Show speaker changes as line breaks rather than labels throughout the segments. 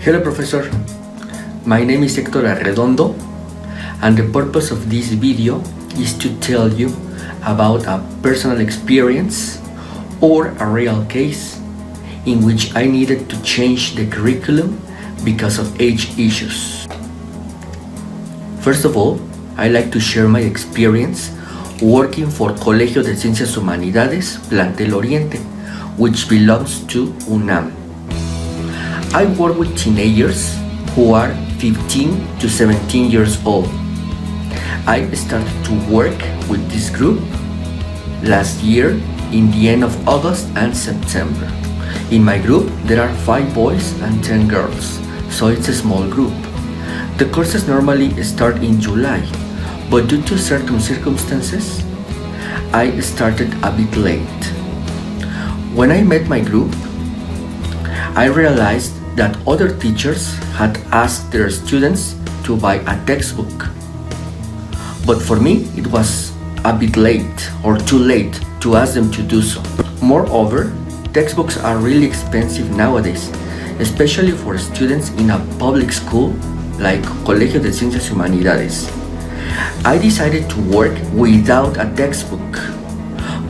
Hello, Professor. My name is Héctor Arredondo, and the purpose of this video is to tell you about a personal experience or a real case in which I needed to change the curriculum because of age issues. First of all, I like to share my experience working for Colegio de Ciencias Humanidades, Plantel Oriente, which belongs to UNAM. I work with teenagers who are 15 to 17 years old. I started to work with this group last year in the end of August and September. In my group, there are 5 boys and 10 girls, so it's a small group. The courses normally start in July, but due to certain circumstances, I started a bit late. When I met my group, I realized that other teachers had asked their students to buy a textbook. But for me, it was a bit late or too late to ask them to do so. Moreover, textbooks are really expensive nowadays, especially for students in a public school like Colegio de Ciencias Humanidades. I decided to work without a textbook,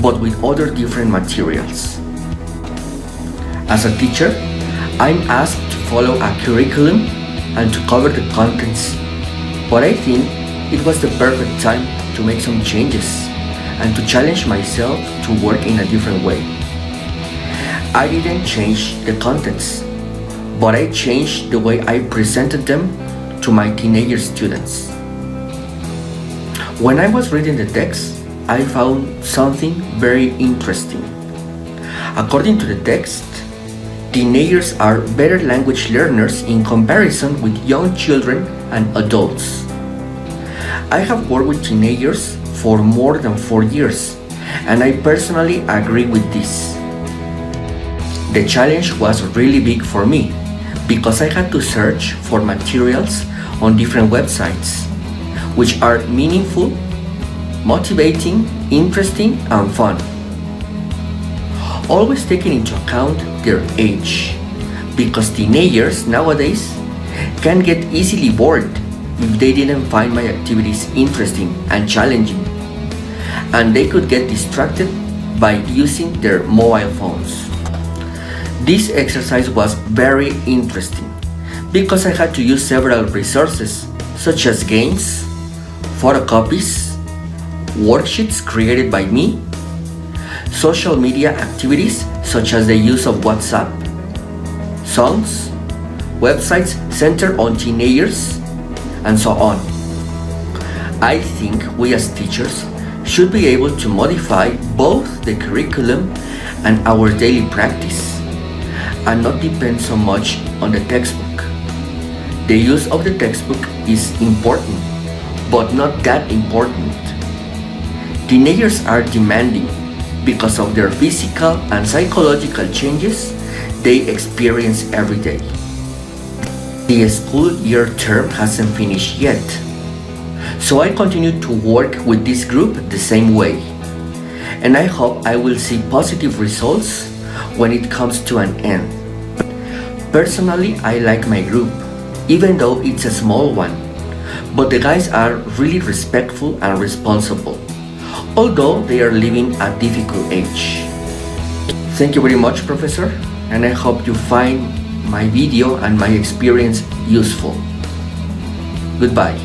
but with other different materials. As a teacher, I'm asked to follow a curriculum and to cover the contents, but I think it was the perfect time to make some changes and to challenge myself to work in a different way. I didn't change the contents, but I changed the way I presented them to my teenager students. When I was reading the text, I found something very interesting. According to the text, teenagers are better language learners in comparison with young children and adults. I have worked with teenagers for more than 4 years, and I personally agree with this. The challenge was really big for me because I had to search for materials on different websites, which are meaningful, motivating, interesting, and fun. Always taking into account their age, because teenagers nowadays can get easily bored if they didn't find my activities interesting and challenging, and they could get distracted by using their mobile phones. This exercise was very interesting because I had to use several resources such as games, photocopies, worksheets created by me, social media activities such as the use of WhatsApp, songs, websites centered on teenagers, and so on. I think we as teachers should be able to modify both the curriculum and our daily practice and not depend so much on the textbook. The use of the textbook is important, but not that important. Teenagers are demanding because of their physical and psychological changes they experience every day. The school year term hasn't finished yet, so I continue to work with this group the same way, and I hope I will see positive results when it comes to an end. Personally, I like my group, even though it's a small one, but the guys are really respectful and responsible, although they are living a difficult age. Thank you very much, Professor, and I hope you find my video and my experience useful. Goodbye.